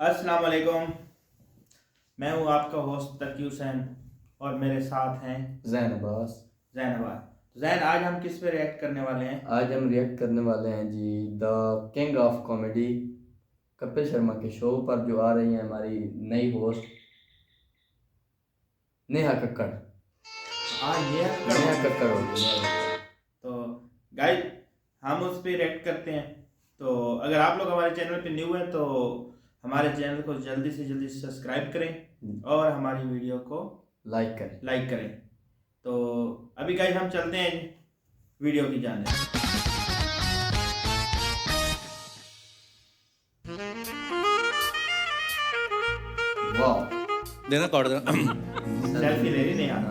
अस्सलाम वालेकुम। मैं हूँ आपका होस्ट तकी हुसैन और मेरे साथ हैं जैन अब्बास। तो जैन, आज हम किस पे रिएक्ट करने वाले हैं? आज हम रिएक्ट करने वाले हैं जी the king of comedy Kapil Sharma के शो पर जो आ रही है हमारी नई होस्ट नेहा कक्कड़। ये नेहा कक्कड़ होगी। तो गाइस, हम उस पे रिएक्ट करते हैं। तो अगर आप लोग हमारे चैनल पे न्यू हैं तो हमारे चैनल को जल्दी से जल्दी सब्सक्राइब करें और हमारी वीडियो को लाइक करें। तो अभी गाइस हम चलते हैं वीडियो की जाने। वाह, देना कॉर्ड देना। सेल्फी ले रही नहीं यार,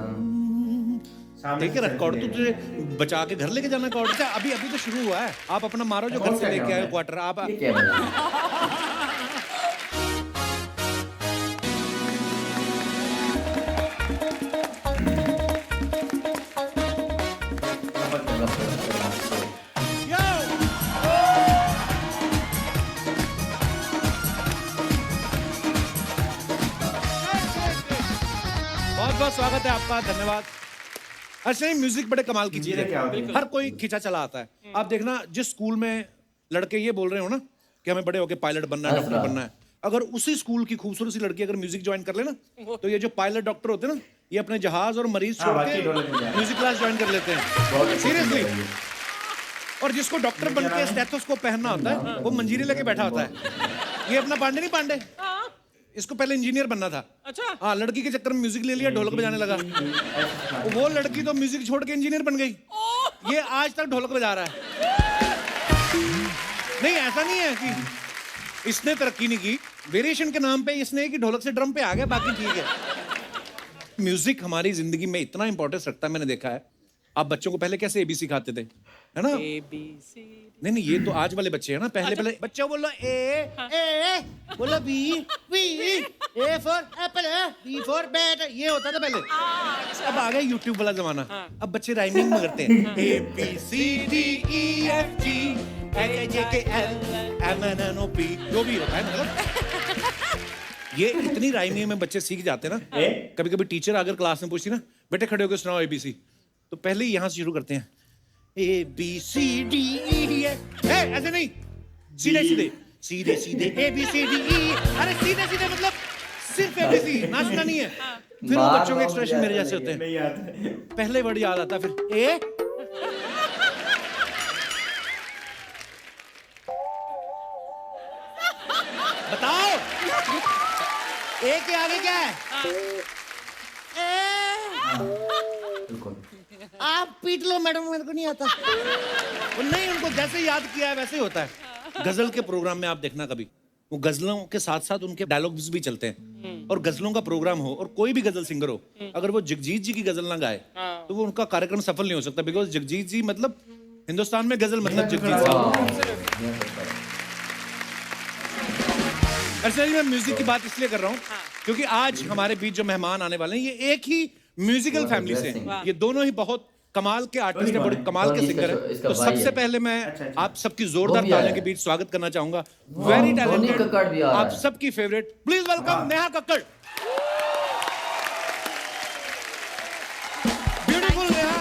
सामने ठीक है, रख कॉर्ड। तो तुझे बचा के घर लेके जाना कॉर्ड। अभी अभी तो शुरू हुआ है। आप अपना मारो जो घर से लेके आए क्वार्टर। आप ये क्या बना? बहुत बहुत स्वागत है आपका, धन्यवाद। अच्छा, ये म्यूजिक बड़े कमाल की चीज क्या है, होती है? हर कोई खींचा चला आता है। आप देखना, जिस स्कूल में लड़के ये बोल रहे हो ना कि हमें बड़े होके पायलट बनना है, डॉक्टर बनना है, अगर उसी स्कूल की खूबसूरत सी लड़की अगर म्यूजिक ज्वाइन कर लेना तो ये जो पायलट डॉक्टर होते हैं ना, ये अपने जहाज और मरीज छोड़ बाकी के ढोलक में जाए। म्यूजिक क्लास ज्वाइन कर लेते हैं, सीरियसली। और जिसको डॉक्टर बन के स्टेथोस्कोप पहनना होता है वो मंजीरे लेके बैठा होता है। ये अपना पांडे नहीं, पांडे इसको पहले इंजीनियर बनना था। अच्छा, हाँ, लड़की के चक्कर में म्यूजिक ले लिया, ढोलक बजाने लगा। वो लड़की तो म्यूजिक छोड़ के इंजीनियर बन गई, ये आज तक ढोलक बजा रहा है। नहीं, ऐसा नहीं है कि इसने तरक्की नहीं की, वेरिएशन के नाम पे इसने कि ढोलक से ड्रम पे आ गया, बाकी ठीक है। म्यूजिक हमारी जिंदगी में इतना इंपॉर्टेंस रखता है, मैंने देखा है। आप बच्चों को पहले कैसे एबीसी खाते थे, है ना? नहीं, ये तो आज वाले बच्चे हैं ना। पहले बच्चों बोलो ए बोलो B A for apple, B for bat, ये होता था पहले। अब आ गया यूट्यूब वाला जमाना। अब बच्चे राइमिंग में करते हैं, A B C D E F G H J K L M N N O P, जो भी होता है। मतलब ये इतनी राइमिंग में बच्चे सीख जाते हैं ना। कभी कभी टीचर अगर क्लास में पूछती ना, बेटे खड़े होकर सुनाओ एबीसी, तो पहले ही यहाँ से शुरू करते हैं, A B C D E F. ऐसे नहीं, सीधे सीधे सीधे सीधे ए बी सी डी ई। अरे सीधे सीधे मतलब सिर्फ एबीसी, नाचना नहीं है। फिर वो बच्चों के एक्सप्रेशन मेरे जैसे होते हैं, नहीं आता। पहले वर्ड याद आता, फिर ए बताओ ए के आगे क्या है? आप पीट लो मैडम, मेरे को नहीं आता। वो नहीं, उनको जैसे याद किया है वैसे ही होता है। गजल के प्रोग्राम में आप देखना, कभी वो गजलों के साथ साथ उनके डायलॉग्स भी चलते हैं। और गजलों का प्रोग्राम हो और कोई भी गजल सिंगर हो, अगर वो जगजीत जी की गजल ना गाए तो वो उनका कार्यक्रम सफल नहीं हो सकता। बिकॉज जगजीत जी मतलब हिंदुस्तान में गजल मतलब जगजीत साहब। पर्सनली मैं म्यूजिक की बात इसलिए कर रहा हूँ क्योंकि आज हमारे बीच जो मेहमान आने वाले हैं, ये एक ही म्यूजिकल फैमिली से हैं। ये दोनों ही बहुत कमाल के आर्टिस्ट हैं, बड़े कमाल के सिंगर हैं। तो सबसे पहले मैं आप सबकी जोरदार तालियों के बीच स्वागत करना चाहूंगा वेरी टैलेंटेड, आप सबकी favourite, please welcome Neha Kakkar. Beautiful Neha,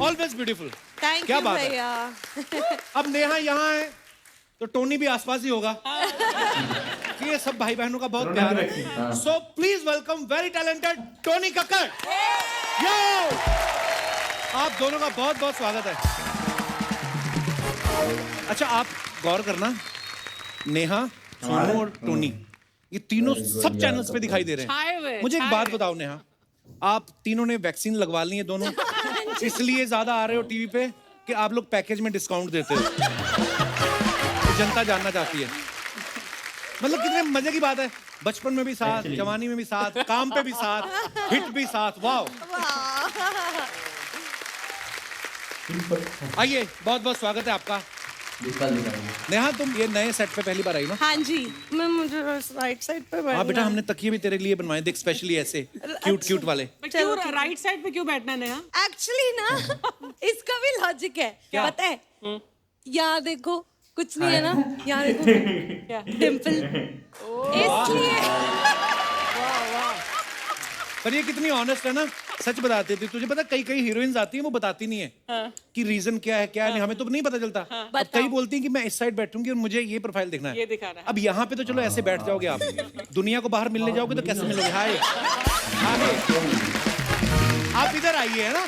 always beautiful. Thank you भैया। अब नेहा यहाँ है तो टोनी भी आसपास ही होगा। ये सब भाई बहनों का बहुत प्यार है। So please welcome very talented Tony Kakkar. Yo, आप दोनों का बहुत बहुत स्वागत है। अच्छा, आप गौर करना, नेहा, सोनू और टोनी, ये तीनों सब चैनल्स पे दिखाई दे रहे हैं। मुझे एक बात बताओ नेहा, आप तीनों ने वैक्सीन लगवा ली है दोनों, इसलिए ज्यादा आ रहे हो टीवी पे कि आप लोग पैकेज में डिस्काउंट देते हो? जनता जानना चाहती है। मतलब कितने मजे की बात है, बचपन में भी साथ, जवानी में भी साथ, काम पे भी साथ, हिट भी साथ। वाह, आइए, बहुत बहुत स्वागत है आपका। नेहा, तुम ये नए सेट पे पहली बार आई ना? हाँ जी, मैं मुझे राइट साइड पे बैठना। हाँ बेटा, हमने तकिए भी तेरे लिए बनवाए, देख स्पेशली ऐसे क्यूट क्यूट वाले। क्यों राइट साइड पे क्यों बैठना है? एक्चुअली ना इसका भी लॉजिक है, पता है? यहाँ देखो, कुछ नहीं है ना, यहाँ देखो डिम्पल, इसलिए पर ये कितनी ऑनेस्ट है ना, सच बताती थी। तुझे पता कई कई हीरोइंस आती हैं वो बताती नहीं है कि रीजन क्या है क्या नहीं, हमें तो नहीं पता चलता। अब कई बोलती हैं कि मैं इस साइड बैठूंगी और मुझे ये प्रोफाइल दिखना है, ये दिखाना है। अब यहाँ पे तो चलो ऐसे बैठ जाओगे आप, दुनिया को बाहर मिलने जाओगे तो कैसे मिलोगे? हाय आप इधर आइए, है ना,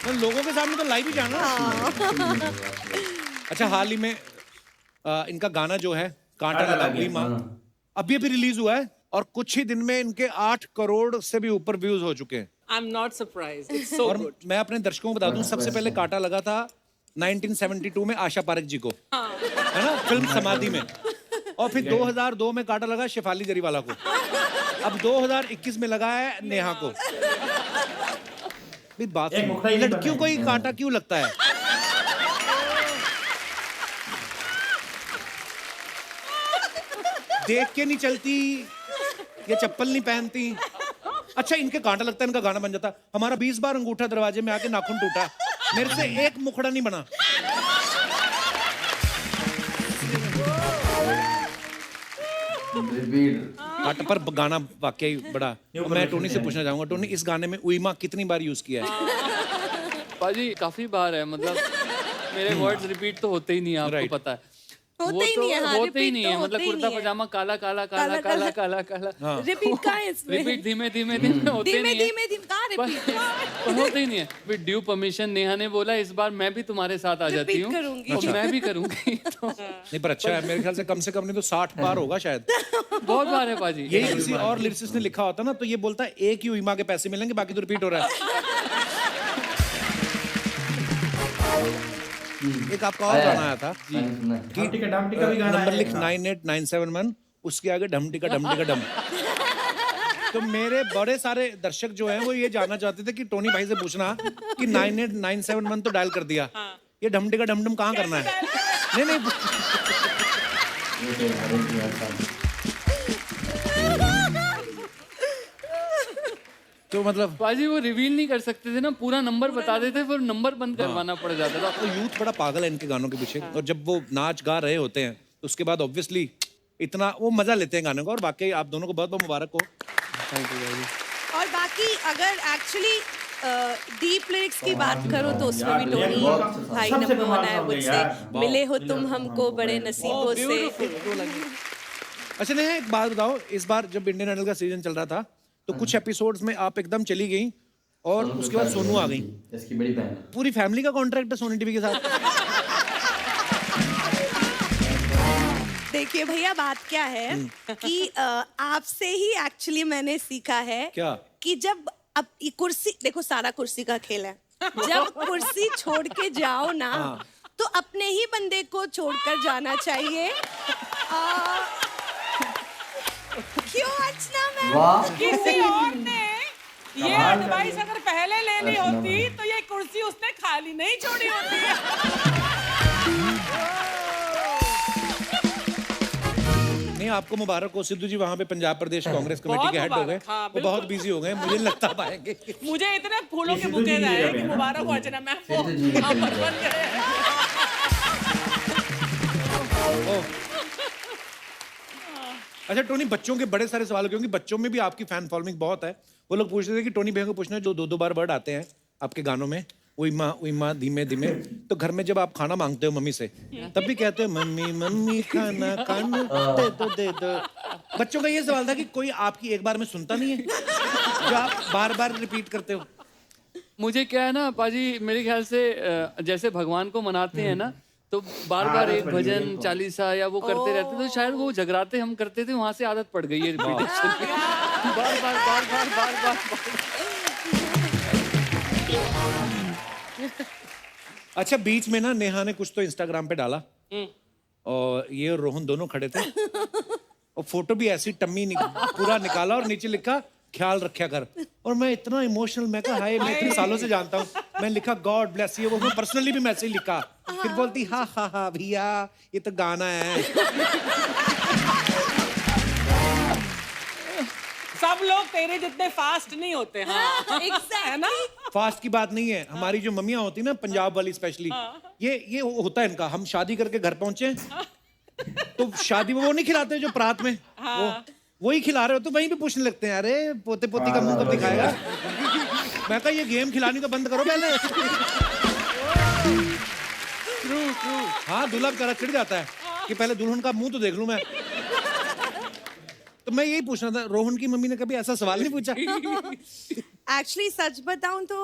तो लोगों के सामने तो लाइव ही जाना। अच्छा, हाल ही में इनका गाना जो है कांटा लगा गई माँ, अभी अभी रिलीज हुआ है और कुछ ही दिन में इनके 8 करोड़ से भी ऊपर व्यूज हो चुके हैं। I am not surprised, it's so और गुड। मैं अपने दर्शकों को बता दूं, सबसे पहले कांटा लगा था 1972 में आशा पारेख जी को, है ना, फिल्म समाधि में, और फिर 2002 में कांटा लगा शेफाली जरीवाला को, अब 2021 में लगा है नेहा को। भी बात लड़कियों को ही कांटा क्यों लगता है? देख के नहीं चलती या चप्पल नहीं पहनती। अच्छा, इनके कांटा लगता है, इनका गाना बन जाता। हमारा 20 बार अंगूठा दरवाजे में आके नाखून टूटा, मेरे से एक मुखड़ा नहीं बना। कांटा पर गाना वाकई बड़ा। मैं टोनी से पूछना चाहूंगा, टोनी इस गाने में उइमा कितनी बार यूज किया है? पाजी काफी बार है, मतलब मेरे वर्ड्स रिपीट तो होते ही नहीं है, आपको पता है। होते ही नहीं है, हाँ, होते ही नहीं है, repeat तो मतलब होते ही कुर्ता नहीं है। पजामा काला काला काला काला काला काला, रिपीट कहाँ है इसमें? रिपीट धीमे धीमे धीमे होते धीमे नहीं है, धीमे धीमे कहाँ रिपीट? पर होते ही नहीं है। विद ड्यू परमिशन नेहा ने बोला इस बार मैं भी तुम्हारे साथ आ जाती हूँ करूंगी। और मैं भी करूंगी। तो नहीं पर अच्छा है, मेरे ख्याल से कम नहीं तो 60 बार होगा शायद। बहुत बार है पाजी। यही किसी और लिरिसिस्ट ने लिखा होता ना तो ये बोलता है एक ही उइमा के पैसे मिलेंगे, बाकी तो रिपीट हो रहा है। एक आपका और गाना आया था डमटी का भी गाना नंबर है। लिख 98971, उसके आगे ढमटी का डम। तो मेरे बड़े सारे दर्शक जो हैं वो ये जानना चाहते थे कि टोनी भाई से पूछना कि 98971 तो डायल कर दिया, ये ढमटी का डम कहाँ करना है? नहीं तो मतलब पाजी वो रिवील नहीं कर सकते थे ना, पूरा नंबर बता देते, फिर नंबर बंद करवाना पड़ जाता था। तो यूथ बड़ा पागल है इनके गानों के पीछे, और जब वो नाच गा रहे होते हैं तो उसके बाद ऑब्वियसली इतना वो मजा लेते हैं गानों का, और बाकी आप दोनों को बहुत बहुत मुबारक हो। और बाकी अगर एक्चुअली डीप लिरिक्स की बात करो तो उसमें भी टोनी भाई सबसे नंबर वन है कमाल मुझसे, यार। मिले हो तुम हमको बड़े नसीबों से। अच्छा नहीं, एक बात बताओ, इस बार जब इंडियन आइडल का सीजन चल रहा था तो कुछ एपिसोड्स में आप एकदम चली गई और उसके बाद सोनू आ गई, इसकी बड़ी बहन है। पूरी फैमिली का कॉन्ट्रैक्ट है सोनी टीवी के साथ। देखिए भैया, बात क्या है कि आपसे ही एक्चुअली मैंने सीखा है क्या? कि जब अब ये कुर्सी देखो, सारा कुर्सी का खेल है, जब कुर्सी छोड़ के जाओ ना तो अपने ही बंदे को छोड़कर जाना चाहिए। क्यों अर्चना मैम? वाह, किसी और ने ये एडवाइस अगर पहले लेनी होती तो ये कुर्सी उसने खाली नहीं छोड़ी होती। नहीं, आपको मुबारक हो सिद्धू जी, वहाँ पे पंजाब प्रदेश कांग्रेस कमेटी के हेड हो गए, हाँ, वो बहुत बिजी हो गए, मुझे नहीं लगता पाएंगे। मुझे इतने फूलों के सिद्धू बुके जी की आए जगह कि है ना? मुबारक हो अर्चना मैम को, सिद्धू जी की आप जगह। बन गए। अच्छा टोनी, बच्चों के बड़े सारे सवाल, क्योंकि बच्चों में भी आपकी फैन फॉलोइंग बहुत है, वो लोग पूछते थे कि टोनी भैया को पूछना, जो 2-2 बार वर्ड आते हैं आपके गानों में, उइमा धीमे धीमे, तो घर में जब आप खाना मांगते हो मम्मी से तब भी कहते हो मम्मी खाना दे दो। बच्चों का ये सवाल था कि कोई आपकी एक बार में सुनता नहीं है जो आप बार बार रिपीट करते हो? मुझे क्या है ना पाजी, मेरे ख्याल से जैसे भगवान को मनाते हैं ना, तो बार बार एक भजन चालीसा या वो करते रहते, तो शायद वो जगराते हम करते थे, वहां से आदत पड़ गई है रिपीटेशन की। बार बार बार बार बार बार। अच्छा, बीच में ना नेहा ने कुछ तो इंस्टाग्राम पे डाला और ये और रोहन दोनों खड़े थे और फोटो भी ऐसी टम्मी पूरा निकाला और नीचे लिखा ख्याल रखा कर, और मैं इतना इमोशनल, मैं कहा हाय, मैं इतने सालों से जानता हूँ, मैं लिखा गॉड ब्लेस यू, वो पर्सनली भी मैसेज लिखा, फिर बोलती हा भैया ये तो गाना है। सब लोग तेरे जितने फास्ट नहीं होते। हाँ, Exactly. है ना? फास्ट की बात नहीं है, हमारी जो मम्मियाँ होती ना पंजाब वाली स्पेशली, ये होता है इनका। हम शादी करके घर पहुंचे तो शादी में वो नहीं खिलाते जो परात में, वही खिला रहे हो तो वहीं पे पूछने लगते हैं, अरे पोते पोती का मुंह कब दिखाएगा। मैं कहा ये गेम खिलानी तो बंद करो पहले। हाँ, दूल्हा बेचारा चिढ़ जाता है कि पहले दुल्हन का मुंह तो देख लूं मैं। तो मैं यही पूछना था, रोहन की मम्मी ने कभी ऐसा सवाल नहीं पूछा? एक्चुअली सच बताऊं तो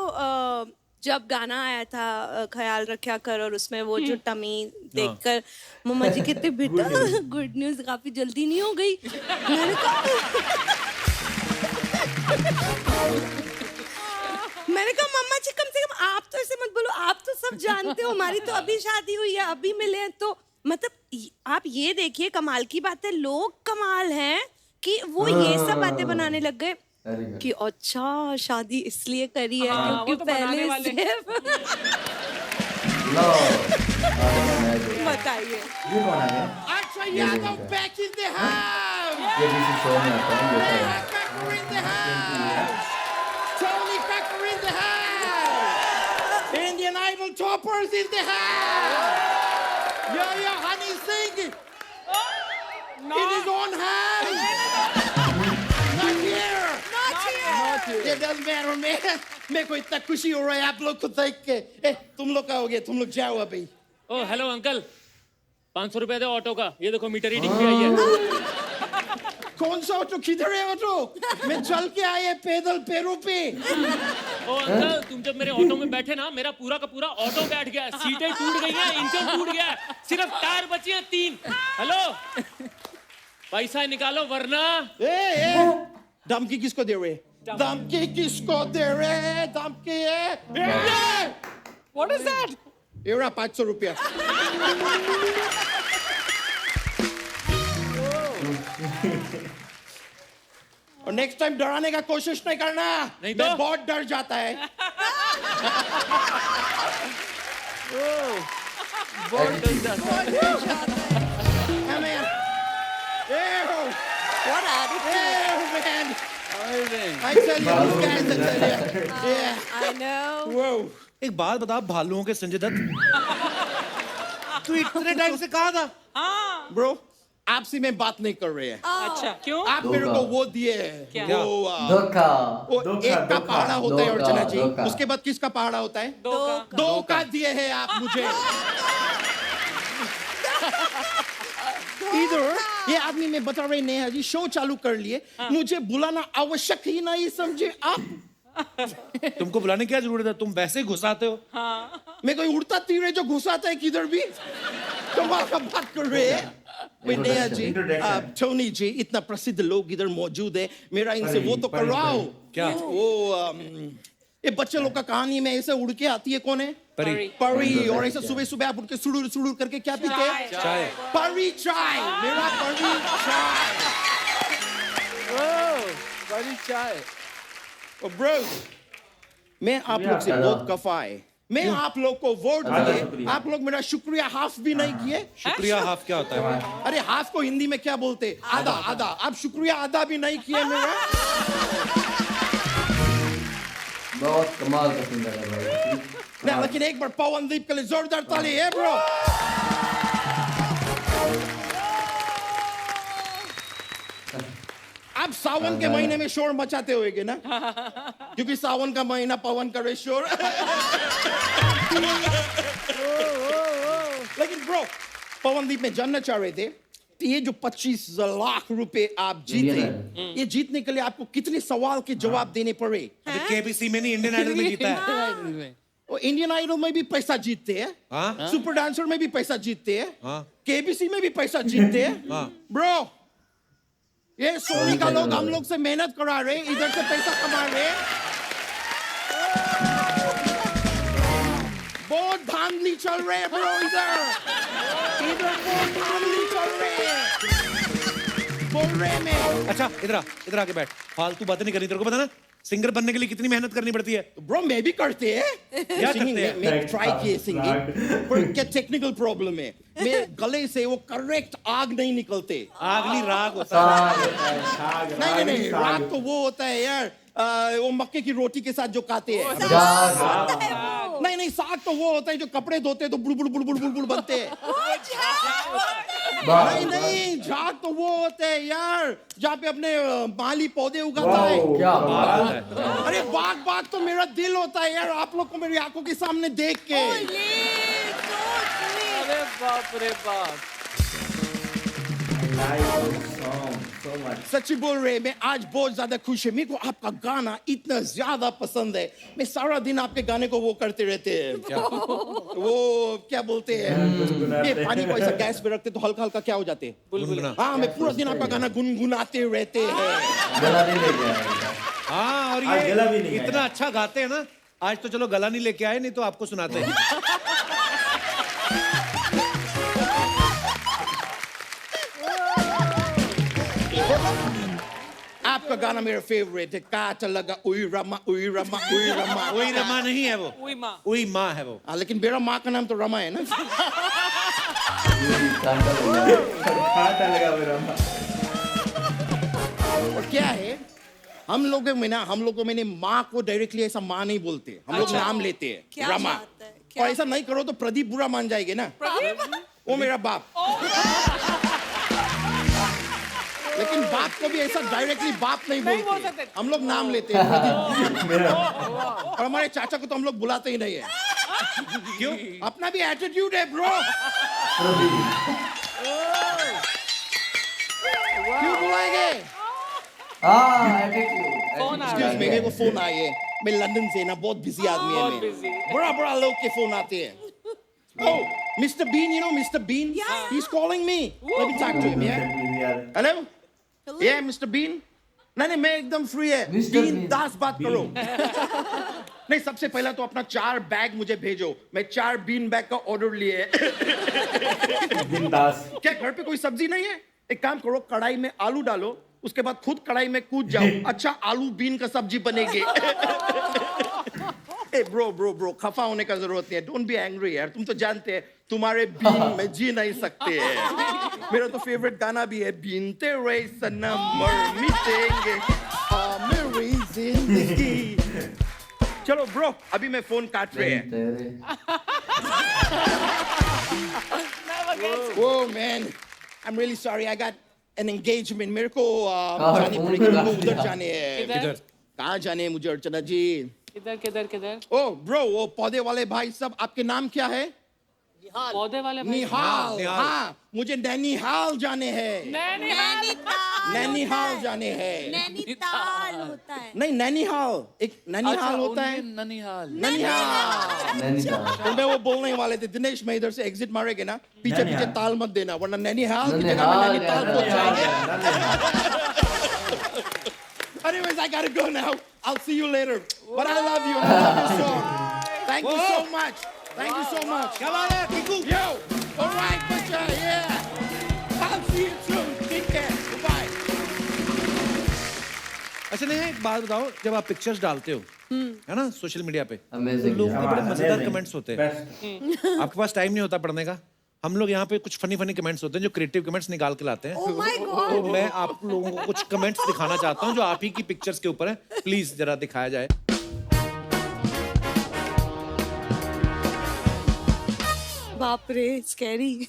जब गाना आया था ख्याल रखा कर, और उसमें वो जो टमी देखकर मम्मा जी कहते बेटा गुड न्यूज काफी जल्दी नहीं हो गई। मैंने कहा मम्मा जी कम से कम आप तो ऐसे मत बोलो, आप तो सब जानते हो, हमारी तो अभी शादी हुई है, अभी मिले हैं। तो मतलब आप ये देखिए कमाल की बात है, लोग कमाल हैं कि वो ये सब बातें बनाने लग गए कि अच्छा शादी इसलिए करी है क्योंकि तो पहले बनाने से बताइए। ये कौन आ गया? Akshay Yadav back in the house. ये किसी शो में आता है, ये होता है। Packer in the house. Tony Packer in the house. Indian Idol toppers in the house. Yo, Honey Singh. In his own house. Not here. It doesn't matter, man. मेरे को इतना खुशी हो रहा है आप लोग को देख के। तुम लोग का हो गया, तुम लोग जाओ अभी। ओ हेलो अंकल, 500 रुपए दे ऑटो का, ये देखो मीटर रीडिंग भी आई है। कौन सा ऑटो? किधर है ऑटो? मैं चल के आए पैदल पैरों पे। ओ अंकल, तुम जब मेरे ऑटो में बैठे ना, मेरा पूरा का पूरा ऑटो बैठ गया, सीटें टूट गई हैं, इंजन टूट गया है, सिर्फ टायर बचे हैं 3। हेलो, पैसा निकालो वरना। धमकी किसको दे रहे? धमकी किसको दे रहे? धमकी है। What is that? ये रहा 500 रुपया। और नेक्स्ट टाइम डराने का कोशिश नहीं करना, नहीं तो? मैं बहुत डर जाता है। Come here. Ew. What attitude? Man. I tell you, you guys are telling you. Yeah. I know. Whoa. एक बात बता, भालुओं के संजय दत्त तू इतने टाइम से कहा था? हाँ। Bro, आपसे मैं बात नहीं कर रहे हैं। अच्छा क्यों? आप मेरे को वो दिए, क्या? वो धोखा। वो एक का पहाड़ा होता है अर्चना जी, धोखा। उसके बाद किसका पहाड़ा होता है? दो दो का दिए हैं आप मुझे। इधर ये आदमी में बता रहे नेहा जी शो चालू कर लिए, मुझे बुलाना आवश्यक ही नहीं समझे आप। तुमको बुलाने की क्या जरूरत है, तुम वैसे ही घुसाते हो। मैं कोई उड़ता तीर है जो घुसाता है किधर भी? कमाल का बात कर रहे हैं। नेहा जी, टोनी जी, इतना प्रसिद्ध लोग इधर मौजूद है, मेरा इनसे वो तो करवाओ। क्या? वो ये बच्चे लोग का कहानी में ऐसे उड़ के आती है, कौन है? परी। परी। और ऐसे सुबह सुबह आप उठ के सुड़ुर सुड़ुर करके क्या पीते हैं? चाय। परी चाय। मेरा परी चाय। बड़ी चाय। ब्रो, मैं आप लोग से बहुत कफा है, मैं आप लोग को वोट दिए, आप लोग मेरा शुक्रिया हाफ भी नहीं किए। शुक्रिया हाफ क्या होता है? अरे हाफ को हिंदी में क्या बोलते? आधा। आधा। आप शुक्रिया आधा भी नहीं किए मेरा। बहुत कमाल का सिंगर है भाई। ना, लेकिन एक बार पवनदीप के लिए जोरदार ताली है ब्रो। आप सावन के महीने में शोर मचाते होगे ना, क्योंकि सावन का महीना पवन करे शोर। लेकिन ब्रो, पवनदीप में जानना चाह रहे थे, ये जो 25 लाख रुपए आप जीते, ये जीतने के लिए आपको कितने सवाल के जवाब देने पड़े? केबीसी में नहीं, इंडियन आइडल में जीता है। और इंडियन आइडल में भी पैसा जीतते हैं, हाँ? सुपर डांसर में भी पैसा जीतते हैं, हाँ? केबीसी में भी पैसा जीतते हैं। हाँ? ब्रो, ये सोनी का लोग हम लोग से मेहनत करा रहे, इधर से पैसा कमा रहे। बहुत धांधली चल रहे हैं ब्रो, इधर बहुत धांधली चल रहे हैं। बोल रहे मैं। अच्छा इधर आके बैठ, फालतू बातें नहीं करनी। तेरे को पता ना सिंगर बनने के लिए कितनी मेहनत करनी पड़ती है? ब्रो मैं भी करते हैं, क्या करते हैं? मैं ट्राई किए सिंगिंग, पर क्या टेक्निकल प्रॉब्लम है, मेरे गले से वो करेक्ट आग नहीं निकलते। आगली राग होता है। नहीं, राग तो वो होता है यार वो मक्के की रोटी के साथ जो खाते हैं। जाग नहीं नहीं, साग तो वो होता है जो कपड़े धोते हैं तो बुड़ बुड़ बुड़ बुड़ बुड़ बुड़ बनते हैं। नहीं नहीं, झाग तो वो होते हैं यार जहाँ पे अपने माली पौधे उगाता है। क्या बात है। अरे बाग बाग तो मेरा दिल होता है यार, आप लोग को मेरी आंखों के सामने देख के। अरे बाप रे बाप। so much. सच्ची बोल रहे, मैं आज बहुत ज्यादा खुश है। मेरे को आपका गाना इतना ज्यादा पसंद है, मैं सारा दिन आपके गाने को वो करते रहते हैं। वो क्या बोलते हैं, ये पानी को ऐसा गैस पे रखते तो हल्का हल्का क्या हो जाते हैं, गुनगुना। हाँ मैं पूरा दिन आपका गाना गुनगुनाते रहते हैं। गला नहीं लेके आएगा। हाँ, और आज गला भी नहीं ये आया। इतना अच्छा गाते हैं ना, आज तो चलो गला नहीं लेके आए, नहीं तो आपको सुनाते हैं। आपका गाना मेरा फेवरेट है, काट लगा उई रमा उई रमा उई रमा। वही रमा नहीं है वो, उई माँ। वही माँ है वो। हाँ, लेकिन मेरा माँ का नाम तो रमा है ना। खाता लगा मेरा। और क्या है, हम लोगों में माँ को डायरेक्टली ऐसा माँ नहीं बोलते, हम लोग नाम लेते हैं क्या रमा। बात है, और ऐसा नहीं करो तो प्रदीप बुरा मान जाएंगे ना, वो मेरा बाप। लेकिन बाप को भी ऐसा डायरेक्टली बाप नहीं बोल बोलते, सकते। हम लोग नाम लेते हैं प्रदीप। और हमारे चाचा को तो हम लोग बुलाते ही नहीं है। क्यों? अपना भी एटीट्यूड है ब्रो। क्यों बुलाएंगे? फोन आ रहा Excuse है। me, मेरे को फोन आई है, मैं लंदन से ना, बहुत बिजी आदमी है बहुत मैं। busy। बड़ा बड़ा लोग के फोन आते हैं। Oh, Mr. Bean, you know Mr. Bean? Yeah. He's calling me. Let me talk to him, yeah? Hello? Yeah, Mr. Bean? नहीं, मैं एकदम फ्री है। Mr. Been Bean. दास बात करो। नहीं, सबसे पहला तो अपना 4 बैग मुझे भेजो, मैं 4 बीन बैग का ऑर्डर लिए। बिंदास। क्या घर पे कोई सब्जी नहीं है? एक काम करो, कढ़ाई में आलू डालो, उसके बाद खुद कढ़ाई में कूद जाओ, अच्छा आलू बीन का सब्जी बनेगी। ए ब्रो, खफा होने का जरूरत नहीं है, डोंट बी एंग्री यार, तुम तो जानते हैं तुम्हारे बीन में जी नहीं सकते हैं। मेरा तो फेवरेट गाना भी है, बीनते रहे सनम मर मिटेंगे मेरी जिंदगी। चलो ब्रो, अभी मैं फोन काट रहे हैं। Oh man, I'm really sorry. I got an engagement. मेरे को जाने पड़ेगा, मेरे को उधर जाने है। किधर? कहाँ जाने है मुझे अर्चना जी? किधर किधर किधर? ओ ब्रो, वो पौधे वाले भाई सब, आपके नाम क्या है? पौधे वाले भाई। निहाल। हाँ, मुझे नैनीहाल जाने हैं। नैनीहाल जाने हैं। नैनीताल होता है। नहीं, नैनीहाल, एक नैनीहाल होता है। ननिहाल। नैनीहाल। तो मैं वो बोलने वाले थे, दिनेश मैं इधर से एग्जिट मारेंगे ना, पीछे पीछे ताल मत देना, वरना नैनीहाल की जगह में नैनीताल पहुंच जाएंगे। Anyways, I gotta go now. I'll see you later. But I love you. I love your song. Thank you so much. Thank you so much. क्या बात है, टिकू? Yo, all right, butcher, yeah. I'll see you soon. Take care. Goodbye. अच्छा नहीं है, एक बात बताओ, जब आप पिक्चर्स डालते हो है ना सोशल मीडिया पे, तो Amazing. लोगों के बड़े मजेदार Amazing. कमेंट्स होते हैं। Best. आपके पास टाइम नहीं होता पढ़ने का, हम लोग यहाँ पे कुछ फनी फनी कमेंट्स होते हैं जो क्रिएटिव कमेंट्स निकाल के लाते हैं। Oh my God. तो मैं आप लोगों को कुछ कमेंट्स दिखाना चाहता हूँ जो आप ही की पिक्चर्स के ऊपर है, प्लीज जरा दिखाया जाए। बाप रे, scary.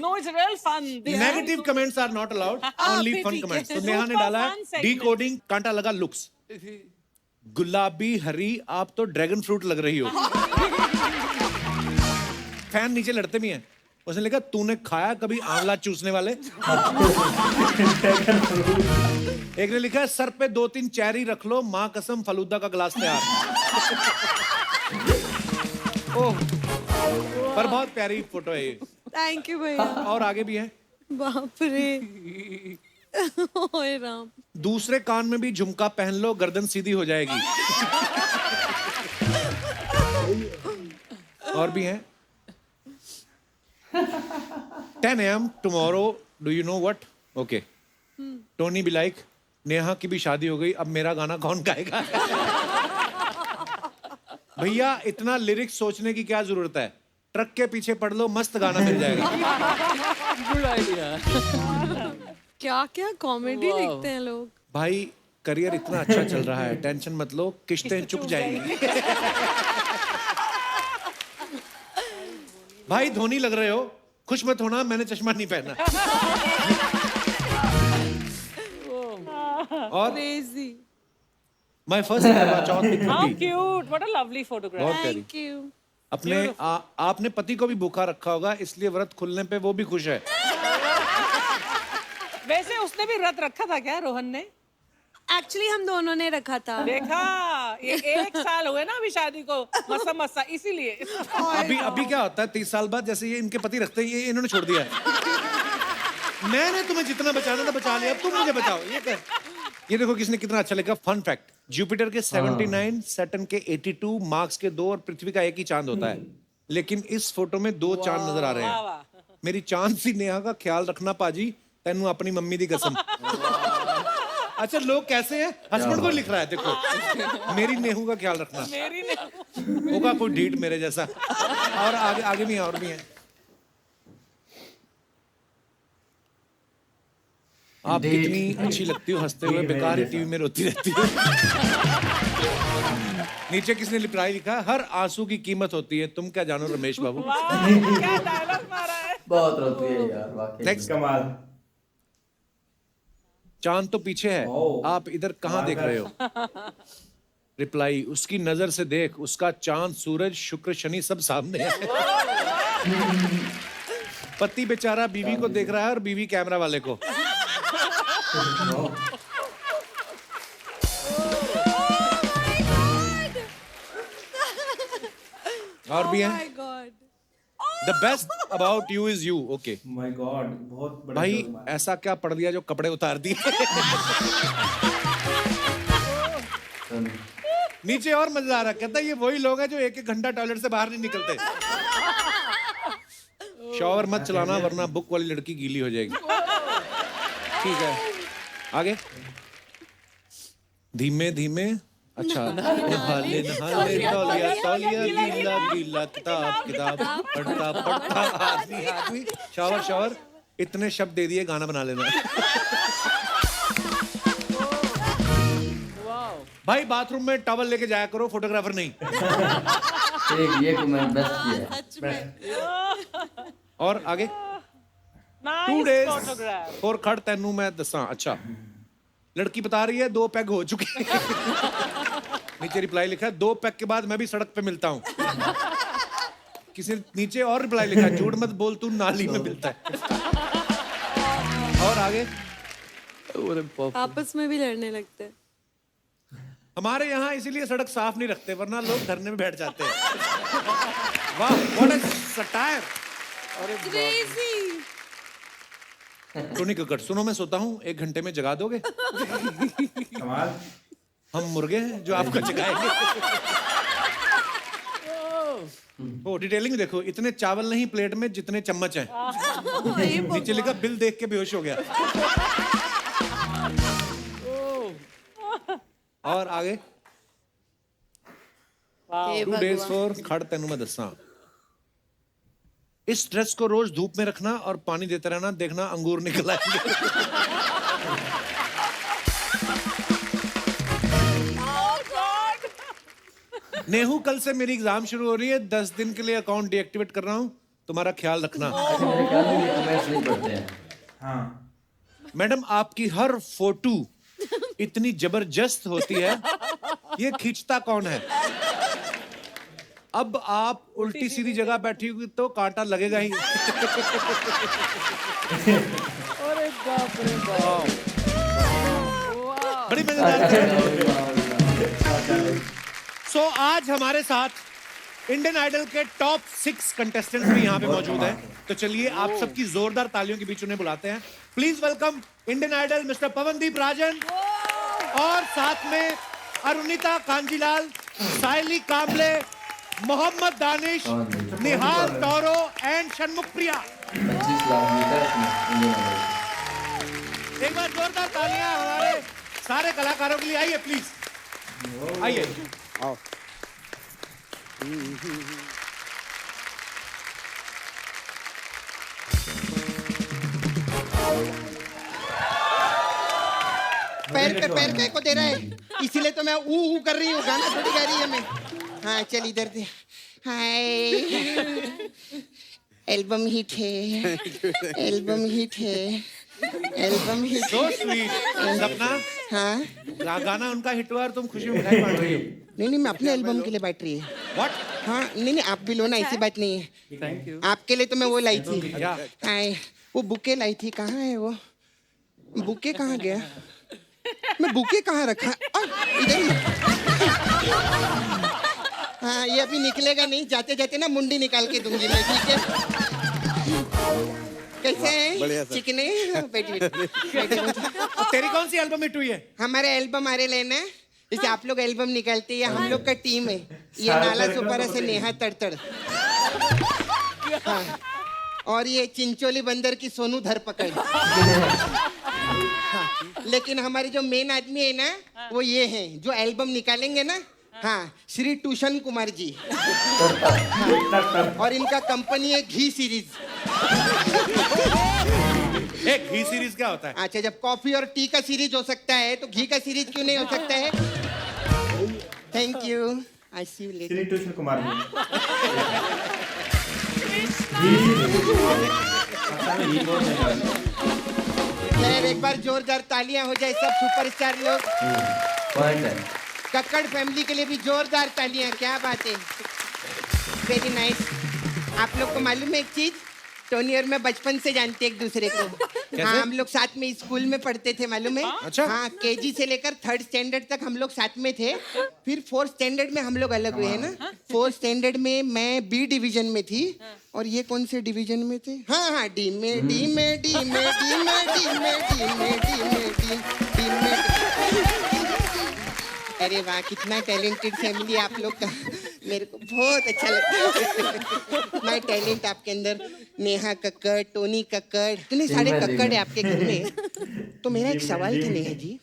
No, it's real fun. Negative comments are not allowed, only भी फन ठीक है। कमेंट्स। तो नेहा ने Super डाला है fun segment. डिकोडिंग कांटा लगा लुक्स, गुलाबी हरी आप तो ड्रैगन फ्रूट लग रही हो। फैन नीचे लड़ते भी हैं, उसने लिखा तूने खाया कभी आंवला चूसने वाले। एक ने लिखा है सर पे 2-3 चेरी रख लो, माँ कसम फलूदा का गिलास तैयार। ओह, पर बहुत प्यारी फोटो है ये। थैंक यू भैया। और आगे भी है, बाप रे। ओए राम। दूसरे कान में भी झुमका पहन लो, गर्दन सीधी हो जाएगी। और भी हैं। 10 AM tomorrow, do you know what? Okay. Tony भी लाइक, नेहा की भी शादी हो गई, अब मेरा गाना कौन गाएगा? भैया इतना लिरिक्स सोचने की क्या जरूरत है, ट्रक के पीछे पढ़ लो, मस्त गाना मिल जाएगा। Good idea. क्या क्या कॉमेडी Wow. लिखते हैं लोग। भाई करियर इतना अच्छा चल रहा है, टेंशन मत लो, किस्तें चुक जाएंगी। भाई धोनी लग रहे हो, खुश मत होना, मैंने चश्मा नहीं पहना। और माय फर्स्ट चौथ की How छुट्टी। cute! What a lovely photograph. बहुत प्यारी। Thank you. अपने आपने पति को भी भूखा रखा होगा, इसलिए व्रत खुलने पे वो भी खुश है। वैसे उसने भी व्रत रखा था क्या रोहन ने? एक्चुअली हम दोनों ने रखा था। देखा, ये 1 साल हुए ना अभी शादी को, मसा मसा, इसीलिए। अभी क्या होता है 30 साल बाद, जैसे ये इनके पति रखते हैं, ये इन्होंने छोड़ दिया है। मैंने तुम्हें जितना बचाना था बचा लिया, अब तुम मुझे बचाओ। ये देखो किसने कितना अच्छा लिखा। फन फैक्ट, जुपिटर के 79, सैटर्न के 82, मार्स के 2 और पृथ्वी का 1 ही चांद होता है, लेकिन इस फोटो में 2 चांद नजर आ रहे हैं। मेरी चांद सी नेहा का ख्याल रखना पाजी, तेनू अपनी मम्मी दी कसम। अच्छा लोग कैसे हैं, हस्बैंड को लिख रहा है, देखो मेरी नेहू का ख्याल रखना। मेरी ने होगा कोई ढीठ मेरे जैसा। और आगे भी हैं, और भी हैं। आप कितनी अच्छी लगती हो हंसते हुए, बेकार ही टीवी में रोती रहती हो। नीचे किसने रिप्लाई लिखा, हर आंसू की कीमत होती है, तुम क्या जानो रमेश बाबू। क्या डायलॉग मारा है। बहुत रोती है यार वाकई। नेक्स्ट, कमाल। चांद तो पीछे है, आप इधर कहाँ देख रहे हो। रिप्लाई, उसकी नजर से देख, उसका चांद सूरज शुक्र शनि सब सामने है। पति बेचारा बीवी को देख रहा है और बीवी कैमरा वाले को। और भी हैं। The best about you is you. Okay my God, बहुत बड़ा भाई, जोक मारा। ऐसा क्या पढ़ दिया जो कपड़े उतार दिए। नीचे और मजा आ रहा, कहता है ये वही लोग हैं जो 1-1 घंटा टॉयलेट से बाहर नहीं निकलते। शॉवर मत चलाना वरना बुक वाली लड़की गीली हो जाएगी। ठीक है, आगे। धीमे धीमे, अच्छा, नहा ले तौलिया तौलिया, गीला गीला, किताब किताब, पढ़ता पढ़ता, आदमी आदमी, शॉवर। इतने शब्द दे दिए, गाना बना लेना। भाई बाथरूम में टॉवल लेके जाया करो, फोटोग्राफर नहीं। एक ये कमेंट बेस्ट किया है। और आगे, 2 Nice days photograph. और खड़ तेनू मैं दसा। अच्छा, लड़की बता रही है 2 पैग हो चुके। नीचे रिप्लाई लिखा है, 2 पैग के बाद मैं भी सड़क पे मिलता हूँ। किसी ने नीचे और रिप्लाई लिखा, झूठ मत बोल तू नाली में मिलता है। और आगे, आपस में भी लड़ने लगते हैं। हमारे यहाँ इसीलिए सड़क साफ नहीं रखते, वरना लोग धरने में बैठ जाते हैं। वाह, what a satire. Tony Kakkar, सुनो मैं सोता हूँ, 1 घंटे में जगा दोगे। कमाल। हम मुर्गे हैं जो आपको जगाएंगे। ओ डिटेलिंग देखो, इतने चावल नहीं प्लेट में जितने चम्मच हैं। नीचे लिखा, बिल देख के बेहोश हो गया। और आगे, 2 days for खड़ तेनू मैं दसा। इस ड्रेस को रोज धूप में रखना और पानी देते रहना, देखना अंगूर निकल आएंगे। नेहू, कल से मेरी एग्जाम शुरू हो रही है, 10 दिन के लिए अकाउंट डीएक्टिवेट कर रहा हूँ, तुम्हारा ख्याल रखना। मेरे ख्याल में ये कमेंट्स नहीं पढ़ते हैं। हाँ, मैडम, आपकी हर फोटो इतनी जबरदस्त होती है, ये खींचता कौन है। अब आप उल्टी सीधी जगह बैठी हुई तो कांटा लगेगा ही। अरे बाप रे बाप। बड़ी मजेदार। सो आज हमारे साथ इंडियन आइडल के टॉप 6 कंटेस्टेंट्स भी यहाँ पे मौजूद हैं। तो चलिए आप सबकी जोरदार तालियों के बीच उन्हें बुलाते हैं। Please welcome Indian Idol mister Pawandeep Rajan, और साथ में अरुणिता कांजीलाल, साइली कांबले, मोहम्मद दानिश, निहाल टोरो एंड शनमुख प्रिया। 25 लाख मीटर इसमें इंडियन आइडल। एक बार जोरदार तालियां हमारे सारे कलाकारों के लिए। आइए प्लीज, आइए। आओ। पैर पे को दे रहा है, इसीलिए तो मैं ऊ कर रही हूँ, गाना थोड़ी गा रही है मैं। हाँ चल इधर दे। हाय, एल्बम हिट है, एल्बम हिट है, एल्बम हिट। So sweet. सपना, हाँ गाना उनका हिट हुआ और तुम खुशी में मिठाई बांट रही हो। नहीं मैं अपने एल्बम के लिए बांट रही है। What? हाँ नहीं आप भी लो ना, ऐसी बात नहीं है। Thank you. आपके लिए तो मैं वो लाई थी। क्या? हाय, वो बुके लाई थी, कहाँ है वो बुके, कहाँ गया? मैं बुके कहाँ रखा? इधर ही। हाँ ये अभी निकलेगा नहीं, जाते जाते ना मुंडी निकाल के दूंगी मैं, ठीक है? कैसे हैं? चिकने? बैठ। अब तेरी कौन सी एल्बम हिट हुई है? हमारे एल्बम आ रहे लेना, जैसे आप लोग एल्बम निकालते हैं, हम लोग का टीम है। ये नाला सुपारा से नेहा तड़तड़, हाँ, और ये चिंचोली बंदर की सोनू धरपकड़। हाँ, लेकिन हमारे जो मेन आदमी है ना, वो ये हैं जो एल्बम निकालेंगे ना, हाँ, श्री टूशन कुमार जी। हाँ, और इनका कंपनी है घी सीरीज। एक घी सीरीज क्या होता है? अच्छा, जब कॉफी और टी का सीरीज हो सकता है तो घी का सीरीज क्यों नहीं हो सकता है? Thank you, I see you later. Shri Krishna Kumar ji. खैर एक बार जोरदार तालियां हो जाए सब सुपरस्टार लोग। पॉइंट है। कक्कड़ फैमिली के लिए भी जोरदार तालियां, क्या बात है, वेरी नाइस। आप लोग को मालूम है एक चीज, टोनी और मैं बचपन से जानते एक दूसरे को। हाँ, हम लोग साथ में स्कूल में पढ़ते थे, मालूम है? अच्छा? हाँ, केजी से लेकर 3rd स्टैंडर्ड तक हम लोग साथ में थे। फिर 4th स्टैंडर्ड में हम लोग अलग हुए हैं ना। 4th स्टैंडर्ड में मैं बी डिवीजन में थी और ये कौन से डिवीजन में थे? हाँ, डी में। अरे वाह, कितना टैलेंटेड फैमिली आप लोग का, मेरे को बहुत अच्छा लगता है। माय टैलेंट आपके अंदर, नेहा कक्कड़, टोनी कक्कड़, इतने सारे कक्कड़ है आपके घर में। तो मेरा एक सवाल था नेहा जी,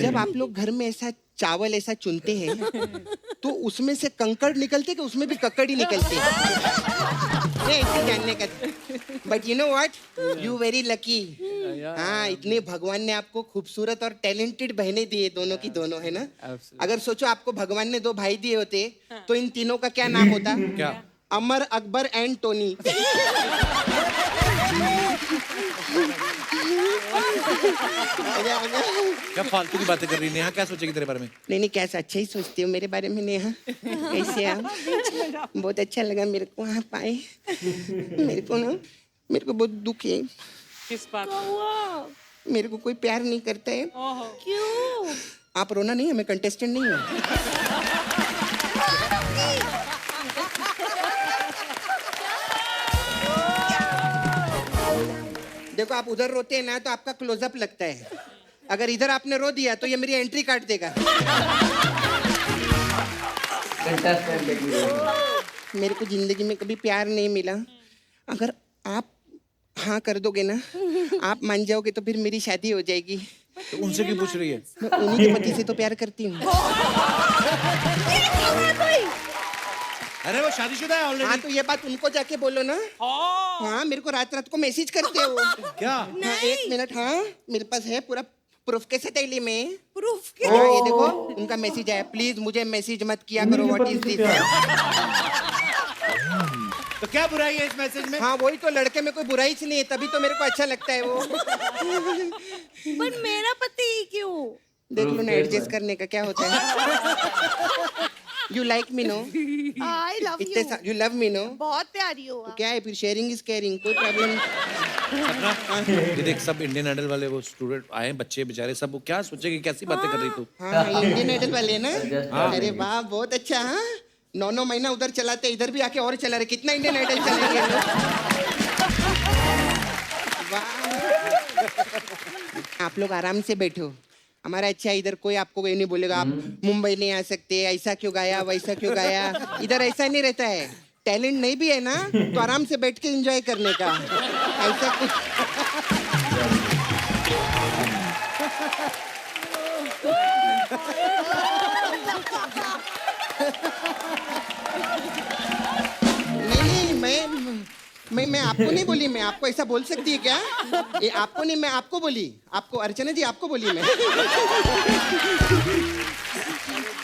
जब आप लोग घर में ऐसा चावल ऐसा चुनते हैं तो उसमें से कंकड़ निकलते कि उसमें भी कक्कड़ ही निकलते? ये ऐसे जानने का। But you know what, you very lucky. हाँ, इतने भगवान ने आपको खूबसूरत और टैलेंटेड बहनें दिए, दोनों की दोनों, है ना? अगर सोचो आपको भगवान ने 2 भाई दिए होते तो इन तीनों का क्या नाम होता? क्या? अमर, अकबर एंड टोनी। क्या फालतू की बातें कर रही है नेहा? क्या सोचेगी तेरे बारे में? नहीं कैसा अच्छा ही सोचती हो मेरे बारे में नेहा। कैसे आप? बहुत अच्छा लगा मेरे को आप आए। मेरे को बहुत दुख है। किस बात? मेरे को कोई प्यार नहीं करता है। क्यों? आप रोना नहीं है, मैं कंटेस्टेंट नहीं हूँ। देखो आप उधर रोते हैं ना तो आपका क्लोजअप लगता है, अगर इधर आपने रो दिया तो ये मेरी एंट्री काट देगा। मेरे को जिंदगी में कभी प्यार नहीं मिला, अगर आप हाँ कर दोगे ना, आप मान जाओगे तो फिर मेरी शादी हो जाएगी। तो उनसे क्यों पूछ रही है? मैं उन्हीं के पति से तो प्यार करती हूँ। अरे वो शादीशुदा है ऑलरेडी। हाँ तो ये बात उनको जाके बोलो ना। हाँ, मेरे को रात रात को मैसेज करते हो। क्या? हाँ, 1 मिनट। हाँ, मेरे पास है पूरा प्रूफ के साथ डेली में। प्रूफ के? हाँ, ये देखो उनका मैसेज आया, प्लीज मुझे मैसेज मत किया करो, व्हाट इज दिस। तो क्या बुराई है इस मैसेज में? हाँ वही तो, लड़के में कोई बुराई से नहीं है, तभी तो मेरे को अच्छा लगता है वो। पर मेरा पति क्यों? देख लो ना, एडजस्ट करने का क्या होता है। You like me no? I love इतने you. You love me no? बहुत प्यारी हो आप। क्या है फिर, शेयरिंग इज केयरिंग, कोई प्रॉब्लम। ये देख सब इंडियन आइडल वाले वो स्टूडेंट आए, बच्चे बेचारे, सब वो क्या सोचेंगे, कैसी बातें कर रही तू? हाँ, इंडियन आइडल वाले है ना? अरे वाह, बहुत अच्छा। हाँ, 9 महीना उधर चलाते, इधर भी आके और चला रहे, कितना इंडियन आइडल चलेंगे हम लोग। वाह। आप लोग आराम से बैठो, हमारा अच्छा है, इधर कोई आपको ये नहीं बोलेगा आप मुंबई नहीं आ सकते, ऐसा क्यों गाया, वैसा क्यों गाया। इधर ऐसा नहीं रहता है, टैलेंट नहीं भी है ना तो आराम से बैठ के एंजॉय करने का, ऐसा कुछ। नहीं, मैं मैं आपको नहीं बोली, मैं आपको ऐसा बोल सकती है क्या? ये आपको नहीं, मैं आपको बोली, आपको अर्चना जी आपको बोली मैं।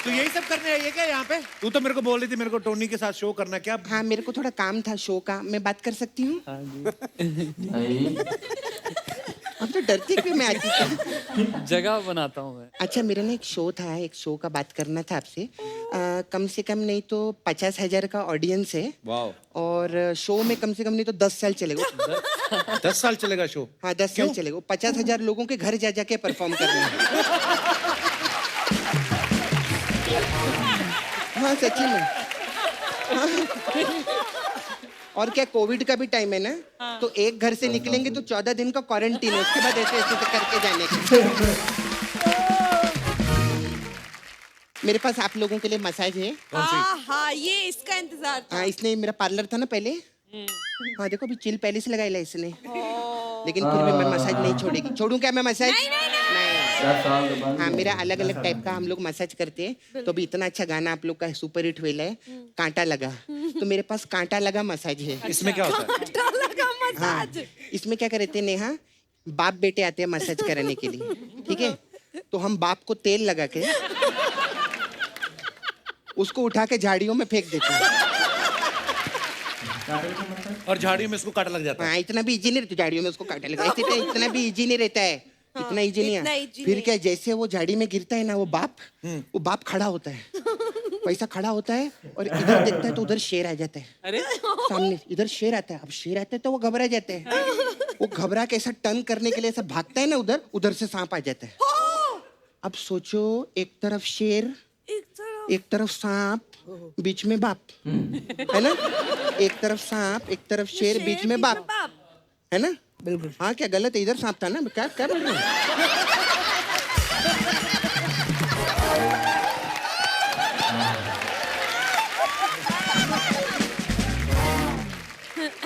तो यही सब करने आई है क्या यहाँ पे? तू तो मेरे को बोल रही थी मेरे को टोनी के साथ शो करना, क्या? हाँ मेरे को थोड़ा काम था शो का, मैं बात कर सकती हूँ? नहीं अब तो डरती क्यों मैं आती थी? जगह बनाता हूँ मैं। अच्छा मेरा ना एक शो था, एक शो का बात करना था आपसे। कम से कम नहीं तो 50,000 का ऑडियंस है। वाओ। और शो में कम से कम नहीं तो 10 साल चलेगा। 10 साल चलेगा शो? हाँ 10 साल चलेगा। 50,000 लोगों के घर जा जाके परफॉर्म करना है। हाँ सच्ची में। हाँ। और क्या कोविड का भी टाइम है ना, तो एक घर से निकलेंगे तो 14 दिन का क्वारंटीन है, उसके बाद ऐसे ऐसे करके जाने का। मेरे पास आप लोगों के लिए मसाज है। हाँ ये इसका इंतजार था। हाँ इसने मेरा पार्लर था ना पहले। हाँ देखो अभी चिल पहले से लगाई इसने, लेकिन फिर भी मैं मसाज नहीं छोड़ेगी। छोड़ूं क्या मैं मसाज? नहीं। 4 साल के बाद हाँ मेरा अलग अलग टाइप का हम लोग मसाज करते हैं। तो अभी इतना अच्छा गाना आप लोग का सुपर हिट हुआ है कांटा लगा, तो मेरे पास कांटा लगा मसाज है। इसमें क्या होता है? कांटा लगा हाँ मसाज। इसमें क्या करते हैं नेहा, बाप बेटे आते हैं मसाज कराने के लिए, ठीक है? तो हम बाप को तेल लगा के उसको उठा के झाड़ियों में फेंक देते हैं। और झाड़ियों में इसको कांटा लग जाता है? हाँ इतना भी इजी नहीं रहता झाड़ियों में उसको कांटा लगा, ऐसे इतना भी इजी नहीं रहता है। इतना इजी नहीं इतना है। easy फिर नहीं। क्या, जैसे वो झाड़ी में गिरता है ना वो बाप खड़ा होता है, वैसा खड़ा होता है और इधर देखता है तो उधर शेर आ जाता है। अरे सामने इधर शेर आता है, अब शेर आता है तो वो घबरा जाते हैं। वो घबरा के ऐसा टर्न करने के लिए ऐसा भागता है ना उधर से सांप आ जाता है। अब सोचो, एक तरफ शेर, एक तरफ सांप, बीच में बाप, है ना? एक तरफ सांप, एक तरफ शेर, बीच में बाप, है ना? बिल्कुल। हाँ क्या गलत है? इधर सांप था ना, क्या क्या बोल रहे हो?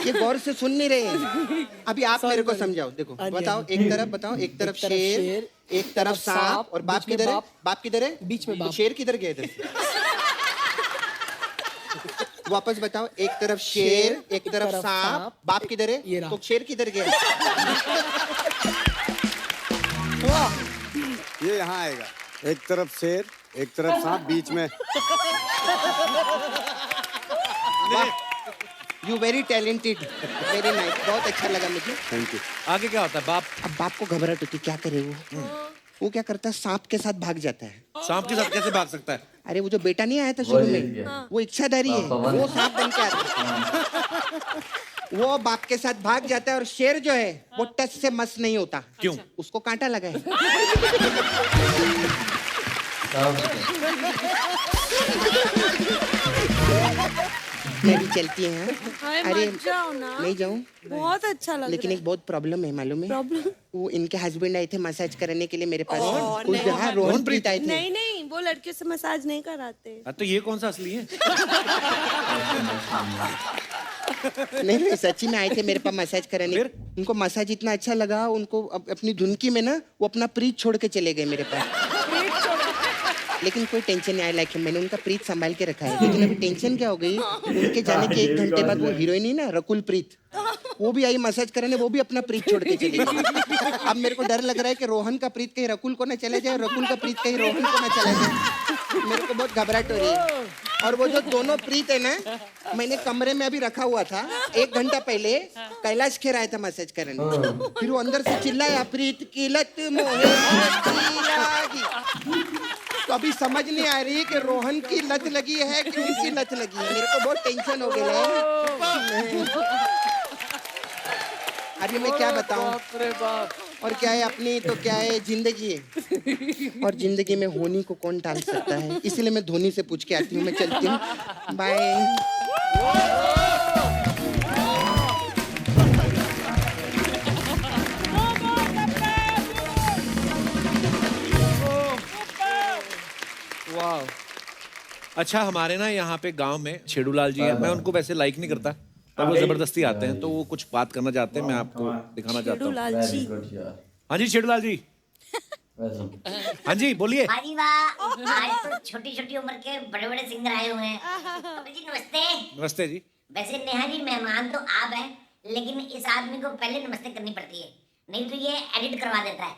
ये गौर से सुन नहीं रहे हैं। अभी आप मेरे को समझाओ, देखो बताओ, एक तरफ बताओ, एक तरफ शेर, एक तरफ सांप, और बाप किधर है? बाप किधर है? बीच में बाप। शेर किधर गया इधर से? वापस बताओ, एक तरफ शेर, एक तरफ सांप, बाप किधर है? तो शेर किधर गया? ये यहाँ आएगा, एक तरफ शेर, एक तरफ सांप, बीच में। You very talented, very nice, बहुत अच्छा लगा मुझे। Thank you. आगे क्या होता है? बाप? अब बाप को घबराहट होती, क्या करे वो क्या करता है, सांप के साथ भाग जाता है। सांप के साथ कैसे भाग सकता है? अरे वो जो बेटा नहीं आया था शुरू में, वो इच्छाधारी है, वो सांप बन के आता है। वो बाप के साथ भाग जाता है और शेर जो है वो टच से मस नहीं होता। क्यों? उसको कांटा लगा है। मैं भी चलती है। अरे मत जाओ ना। नहीं जाऊं? बहुत अच्छा लग लेकिन एक बहुत प्रॉब्लम है, मालूम है? प्रॉब्लम? वो इनके हस्बैंड आए थे मसाज करने के लिए मेरे पास। कुछ हाँ, रोहनप्रीत आए थे। नहीं वो लड़कियों से मसाज नहीं कराते। तो ये कौन सा असली है? नहीं सच्ची में आए थे मेरे पास मसाज कराने। उनको मसाज इतना अच्छा लगा, उनको अपनी धुनकी में ना वो अपना प्रीत छोड़ के चले गए मेरे पास। लेकिन कोई टेंशन नहीं आया, लाइक मैंने उनका प्रीत संभाल के रखा है। लेकिन अभी टेंशन क्या हो गई, उनके जाने के 1 घंटे बाद वो हीरोइन ही ना रकुल प्रीत, वो भी आई मसाज कराने, वो भी अपना प्रीत छोड़ के चली गई। अब मेरे को डर लग रहा है कि रोहन का प्रीत कहीं रकुल को ना चले जाए, रकुल का प्रीत कहीं रोहन को ना चला जाए। मेरे को बहुत घबराहट हो रही है। और वो जो दोनों प्रीत है ना, मैंने कमरे में अभी रखा हुआ था। 1 घंटा पहले कैलाश खेर आया था मसाज करने, फिर वो अंदर से चिल्लाया, प्रीत की लत मोहे लागी। तो अभी समझ नहीं आ रही कि रोहन की लत लगी है कि उनकी लत लगी है। मेरे को बहुत टेंशन हो गया है। अभी मैं क्या बताऊं? और क्या है, अपनी तो क्या है, जिंदगी है, और जिंदगी में होनी को कौन टाल सकता है। इसलिए मैं धोनी से पूछ के आती हूँ। मैं चलती हूँ, बाय। वाह। अच्छा, हमारे ना यहाँ पे गांव में छेड़ूलाल जी हैं। मैं उनको वैसे लाइक नहीं करता, पर वो जबरदस्ती आते हैं, तो वो कुछ बात करना चाहते हैं। मैं आपको दिखाना चाहता हूँ। हाँ जी छेड़ूलाल जी। हाँ जी बोलिए। अरे वाह, आज तो छोटी छोटी उम्र के बड़े बड़े सिंगर आए हुए हैं। कपिल जी नमस्ते। नमस्ते जी। वैसे नेहा जी, मेहमान तो आप हैं, लेकिन इस आदमी को पहले नमस्ते करनी पड़ती है, नहीं तो ये एडिट करवा देता है।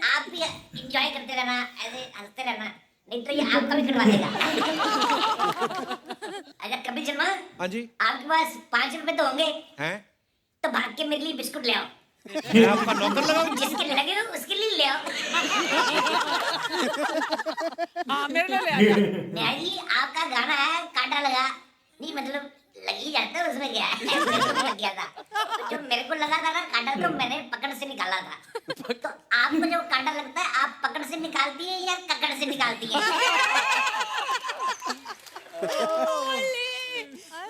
आप भी एंजॉय करते रहना, ऐसे हंसते रहना, नहीं तो ये आपका भी करवा देगा। अच्छा कपिल शर्मा, हाँ जी। आपके पास 5 रुपए तो होंगे, हैं? तो भाग के मेरे लिए बिस्कुट ले आओ। मैं आपका नौकर लगाऊं? जिसके लगे हो उसके लिए ले आओ। हाँ मेरे लिए ले आया। नेहा जी आपका गाना है कांटा लगा, नहीं मतलब लग ही जाता है, उसमें क्या है। मेरे को भी लग गया था, तो जो मेरे को लगा था ना कांटा, तो मैंने पकड़ से निकाला था। तो आपको जो कांटा लगता है आप पकड़ से निकालती है या ककड़ से निकालती है?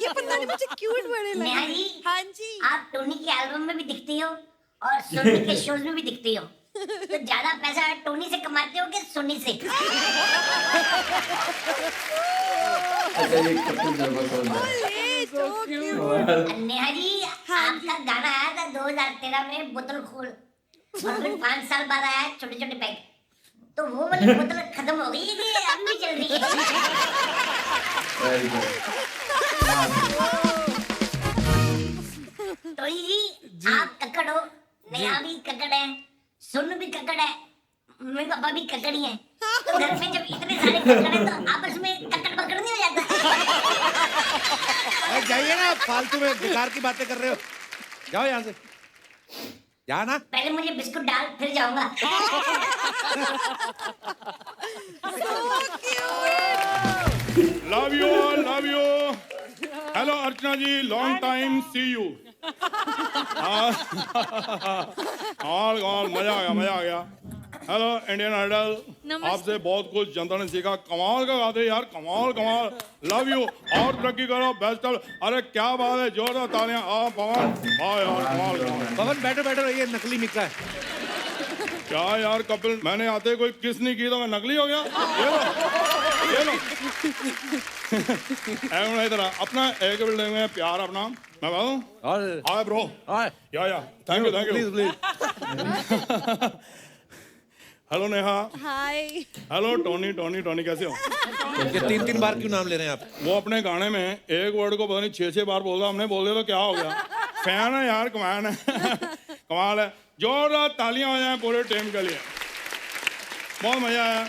ये पता नहीं मुझे क्यूट बड़े लगे। नेहा जी, हाँ जी। आप टोनी के एल्बम में भी दिखती हो और सोनी के शोज में भी दिखती हो, तो ज्यादा पैसा टोनी से कमाते हो कि सोनी से? अच्छा ये कपिल शर्मा कौन है? ओले, so cute। नेहा जी आपका गाना आया था 2013 में बोतल खोल, और फिर 5 साल बाद आया छोटे छोटे पैक, तो वो वाली बोतल खत्म हो गई है कि अब भी चल रही है? Very good. टोनी जी आप कक्कड़ हो, नेहा भी कक्कड़ है, सोनू भी कक्कड़ है, मम्मी पापा भी कक्कड़ ही हैं, तो घर में जब इतने सारे कक्कड़ हैं तो आपस में कक्कड़ पकड़ नहीं हो जाता? अरे जाइए ना, फालतू में बेकार की बातें कर रहे हो, जाओ यहाँ से, जा ना। पहले मुझे बिस्कुट डाल फिर जाऊंगा। Love you all, love you. Hello Archana ji, long time see you. और मजा आ गया। हेलो इंडियन आइडल, आपसे बहुत कुछ जनता ने सीखा, कमाल का गाते यार, कमाल। लव यू, और तरक्की करो, बेस्ट। अरे क्या बात है, जोरदार तालियां। पवन, वाह यार, कमाल। पवन बैठो, ये नकली मिक्का है। क्या यार कपिल, मैंने आते कोई किस नहीं की तो मैं नकली हो गया? ये लो। इधर अपना एक बिल्डिंग में प्यार अपना मैं बताऊं। हाय ब्रो, या thank you please. Hello Neha. Hi. Hello Tony कैसे हो? ये 3 बार क्यों नाम ले रहे हैं आप? वो अपने गाने में एक वर्ड को पता नहीं 6 बार बोल रहा, हमने बोल दिया तो क्या हो गया? फैन है यार, कमाल है। जोरदार तालियां हो जाए पूरे टीम के लिए, बहुत मजा आया।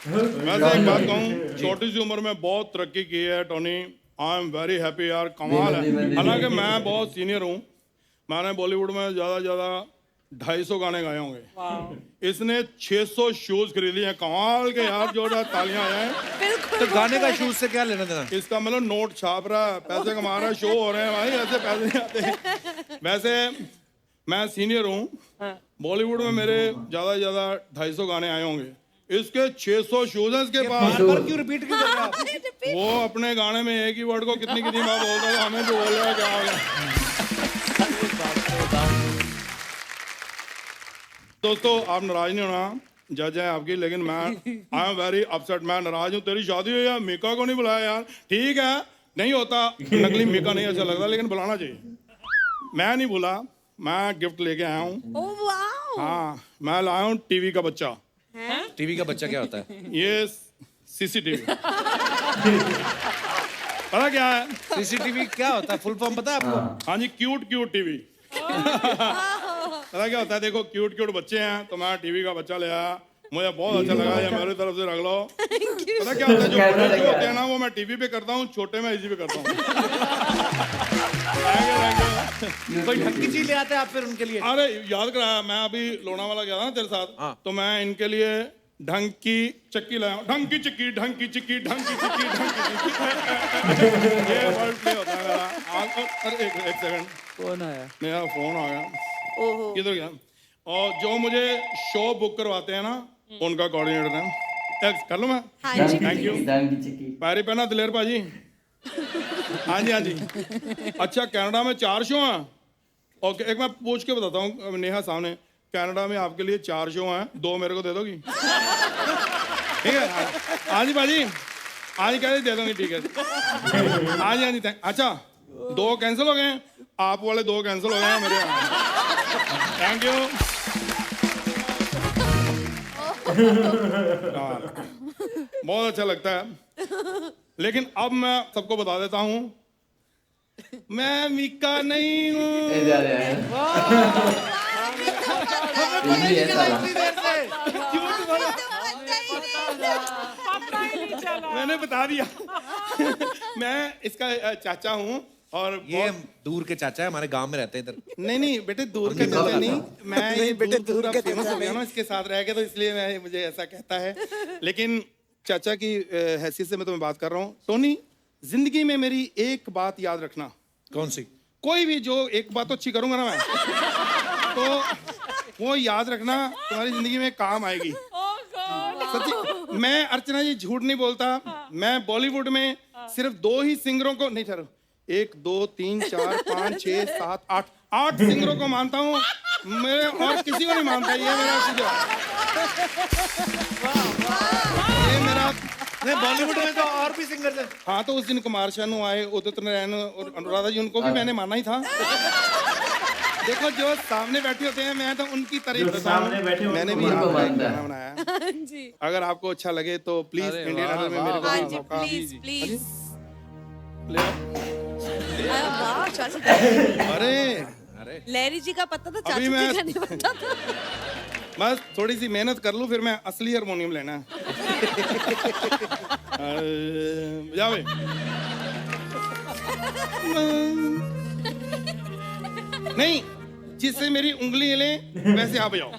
वैसे एक बात कहूँ, छोटी सी उम्र में बहुत तरक्की की है Tony, I am very happy यार, कमाल है। हालांकि मैं बहुत सीनियर हूँ, मैंने बॉलीवुड में ज़्यादा 250 गाने गाए होंगे, इसने 600 शूज खरीदी हैं, कमाल के यार, जोरदार तालियां आ जाए। तो गाने का शूज से क्या लेना देना? इसका मतलब नोट छाप रहा है, पैसे कमा रहा है, शो हो रहे हैं भाई, ऐसे पैसे नहीं आते। वैसे मैं सीनियर हूँ, बॉलीवुड में मेरे ज़्यादा 250 गाने आए होंगे, इसके 600 शूज हैं इसके पास। बार क्यों रिपीट क्यों कर रहा है? वो अपने गाने में एक ही वर्ड को कितनी बार बोलता है, हमें जो बोल रहा है क्या हो गया। दोस्तों आप नाराज नहीं होना, जज है आपकी, लेकिन मैं आई एम वेरी अपसेट, मैं नाराज हूँ। तेरी शादी हुई है, मीका को नहीं बुलाया यार। ठीक है, नहीं होता, नकली मीका नहीं अच्छा लगता, लेकिन बुलाना चाहिए। मैं नहीं भूला, मैं गिफ्ट लेके आया हूँ। हाँ, मैं लाया हूँ टीवी का बच्चा। टीवी का बच्चा क्या होता है? ये सीसीटीवी। पता क्या है सीसीटीवी क्या होता है? फुल फॉर्म पता है आपको? हाँ जी, क्यूट टीवी। पता क्या होता है, देखो क्यूट बच्चे हैं, तो मैं टीवी का बच्चा ले आया, मुझे बहुत अच्छा लगा, ये मेरी तरफ से रख लो। पता क्या होता है, जो बड़े जो होते हैं ना वो मैं टीवी पे करता हूँ, छोटे में इजी पे करता हूँ। कोई ढंग की चीज ले आते हैं आप फिर उनके लिए? अरे याद कराया, मैं अभी लोनावाला गया था ना तेरे साथ, तो मैं इनके लिए ढंग की चक्की लाया हूँ। ढंग की चिक्की। ये वर्ड प्ले होता है मेरा। अरे एक सेकंड, कौन आया? मेरा फोन आ गया, किधर गया? और जो मुझे शो बुक करवाते हैं ना, उनका कोऑर्डिनेटर है, कर लूँ मैं? Thank you. पैरी पहना दिलेर भाजी। हाँ जी। अच्छा, कनाडा में 4 शो हैं। ओके, एक मैं पूछ के बताता हूँ नेहा सामने, कनाडा में आपके लिए 4 शो हैं, 2 मेरे को दे दोगी? ठीक है। हाँ जी भाजी, हाँ जी कह दे दूंगी, ठीक है। हाँ जी अच्छा, 2 कैंसिल हो गए, आप वाले 2 कैंसिल हो गए हैं मेरे। Thank you. बहुत अच्छा लगता है, लेकिन अब मैं सबको बता देता हूँ मैं मीका नहीं हूँ। ए जा रहे हैं ये है साला। पता ही नहीं चला। मैंने बता दिया। मैं इसका चाचा हूँ और ये हम दूर के चाचा है, हमारे गांव में रहते हैं इधर। नहीं बेटे दूर का चाचा नहीं, मैं ये बेटे दूर का फेमस हो गया ना इसके साथ रह के, तो इसलिए मैं मुझे ऐसा कहता है। लेकिन चाचा की हैसियत से मैं तुम्हें बात कर रहा हूँ। टोनी, जिंदगी में मेरी एक बात याद रखना। कौन सी? कोई भी जो एक बात तो अच्छी करूंगा ना मैं, तो वो याद रखना तुम्हारी जिंदगी में काम आएगी। सच्ची, मैं अर्चना जी झूठ नहीं बोलता। मैं बॉलीवुड में सिर्फ 2 ही सिंगरों को नहीं, ठहरो, 1 2 3 4 5 6 7 8 सिंगरों को मानता हूँ मैं, और किसी को नहीं मानता। ये मेरा नहीं, बॉलीवुड में तो और भी सिंगर थे। हाँ, तो उस दिन कुमार शानू आए, उदित नारायण और अनुराधा जी, उनको भी मैंने माना ही था। देखो जो सामने बैठे होते हैं, मैं तो उनकी तारीफ करता हूं। मैंने भी आपका गाना बनाया। अगर आपको अच्छा लगे तो प्लीज इंडियन आइडल में मेरे को मौका प्लीज। अरे लहरी जी का पता था, चाचा अभी जी मैं- का नहीं पता था। बस थोड़ी सी मेहनत कर लूं, फिर मैं असली हारमोनियम लेना है। जावे नहीं, जिससे मेरी उंगली हिले वैसे आप जाओ।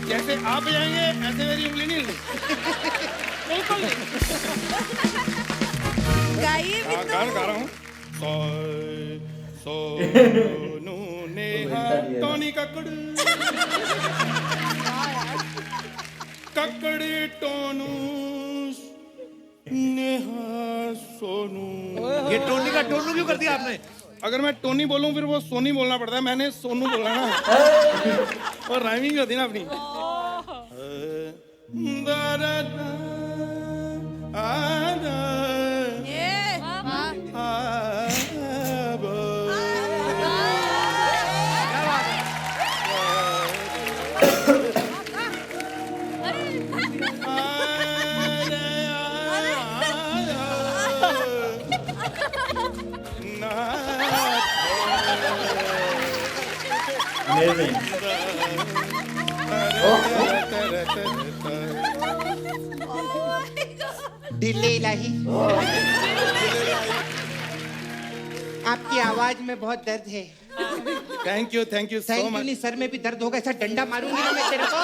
जैसे आप जाएंगे ऐसे मेरी उंगली नहीं हिलनी। बिल्कुल गाइए भी तो। गाना गा रहा हूँ। सोनू नेहा टोनी कक्कड़ टोनू नेहा सोनू। ये टोनी का टोनू क्यों कर दिया आपने? अगर मैं टोनी बोलूं फिर वो सोनी बोलना पड़ता है, मैंने सोनू बोला ना। और राइमिंग होती ना अपनी। दिल्ली इलाही, आपकी आवाज में बहुत दर्द है। Thank you so thank you much. नहीं, सर में भी दर्द होगा, ऐसा डंडा मारूंगी ना मैं तेरे को।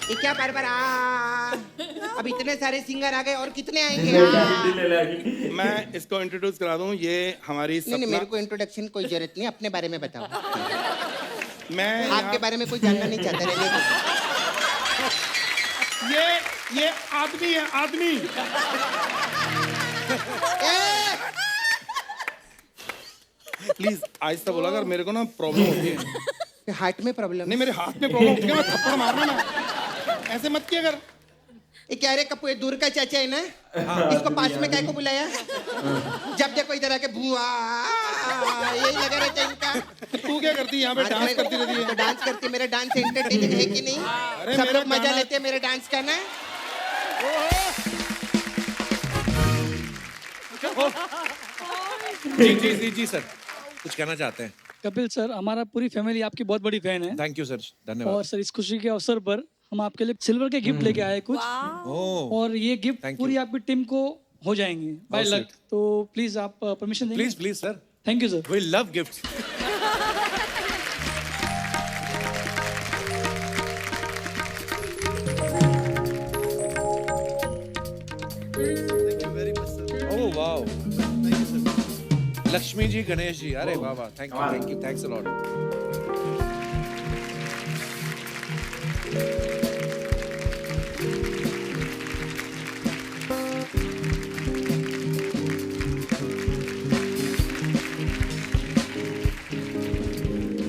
ये क्या बार बार अब इतने सारे सिंगर आ गए, और कितने आएंगे? मैं इसको इंट्रोड्यूस करा दूं, ये हमारी नहीं, मेरे को इंट्रोडक्शन कोई जरूरत नहीं, अपने बारे में बताओ। मैं आपके बारे में कोई जानना नहीं चाहता, रहने दो। ये आदमी है, आदमी। प्लीज आहिस्ता बोला, अगर मेरे को ना प्रॉब्लम होती है। हार्ट में प्रॉब्लम? नहीं, मेरे हाथ में प्रॉब्लम होती है, मैं थप्पड़ मारना ना, ऐसे मत किया कर। ये क्या रे कप्पू, ये दूर का चाचा है ना? इसको पास में काय को बुलाया? जब देखो इधर आके बुआ यही लगा रहता है इनका। तू क्या करती है यहाँ पे? डांस करती रहती है। तो डांस करती, मेरा डांस एंटरटेनिंग है कि नहीं? अरे सब मेरा लोग मजा गाना- लेते हैं मेरे डांस का ना। जी सर, कुछ कहना चाहते हैं? कपिल सर, हमारा पूरी फैमिली आपकी बहुत बड़ी फैन है। थैंक यू सर, धन्यवाद। और सर इस खुशी के अवसर पर हम आपके लिए सिल्वर के गिफ्ट लेके आए कुछ, और ये गिफ्ट पूरी आपकी टीम को हो जाएंगे बाय लक। तो प्लीज आप परमिशन देंगे? Please sir. Thank you sir. We love gifts. Oh wow, Lakshmi ji, Ganesh ji, अरे वाह वाह, thank you, thanks a lot.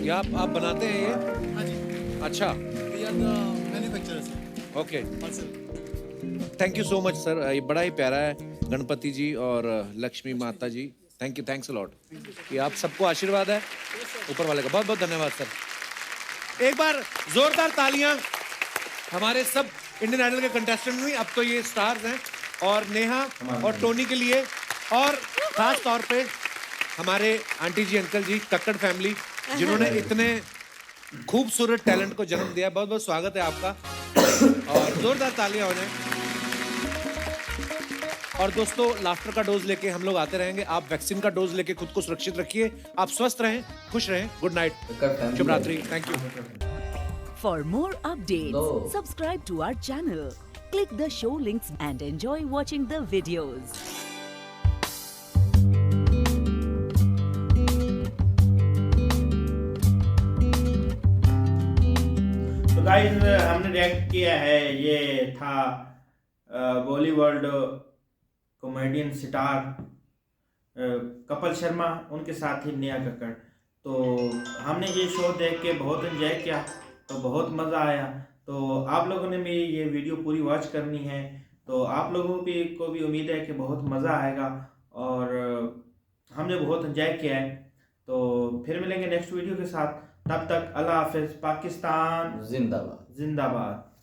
ये आप बनाते हैं ये? अच्छा, okay, thank you so much sir. ये बड़ा ही प्यारा है, गणपति जी और लक्ष्मी माता ji. Thank you, thanks a lot. ये आप सबको आशीर्वाद है ऊपर वाले का। बहुत बहुत धन्यवाद सर। एक बार जोरदार तालियां हमारे सब इंडियन आइडल के कंटेस्टेंट हुई, अब तो ये स्टार्स हैं। और नेहा और टोनी के लिए, और खास तौर पे हमारे आंटी जी, अंकल जी, कक्कड़ फैमिली, जिन्होंने इतने खूबसूरत टैलेंट को जन्म दिया। बहुत बहुत स्वागत है आपका, और जोरदार तालियां हो जाए। और दोस्तों, लाफ्टर का डोज लेके हम लोग आते रहेंगे। आप वैक्सीन का डोज लेके खुद को सुरक्षित रखिए। आप स्वस्थ रहें, खुश रहें। गुड नाइट, शुभ रात्रि, thank you. For more updates, subscribe to our channel, click the show links and enjoy watching the videos. तो गाइस, हमने रिएक्ट किया है, ये था बॉलीवुड कॉमेडियन स्टार कपिल शर्मा, उनके साथ ही नेहा कक्कड़। तो हमने ये शो देख के बहुत एंजॉय किया, तो बहुत मज़ा आया। तो आप लोगों ने भी ये वीडियो पूरी वॉच करनी है, तो आप लोगों को भी उम्मीद है कि बहुत मज़ा आएगा, और हमने बहुत एंजॉय किया है। तो फिर मिलेंगे नेक्स्ट वीडियो के साथ, तब तक अल्लाह हाफिज़। पाकिस्तान जिंदाबाद। जिंदाबाद।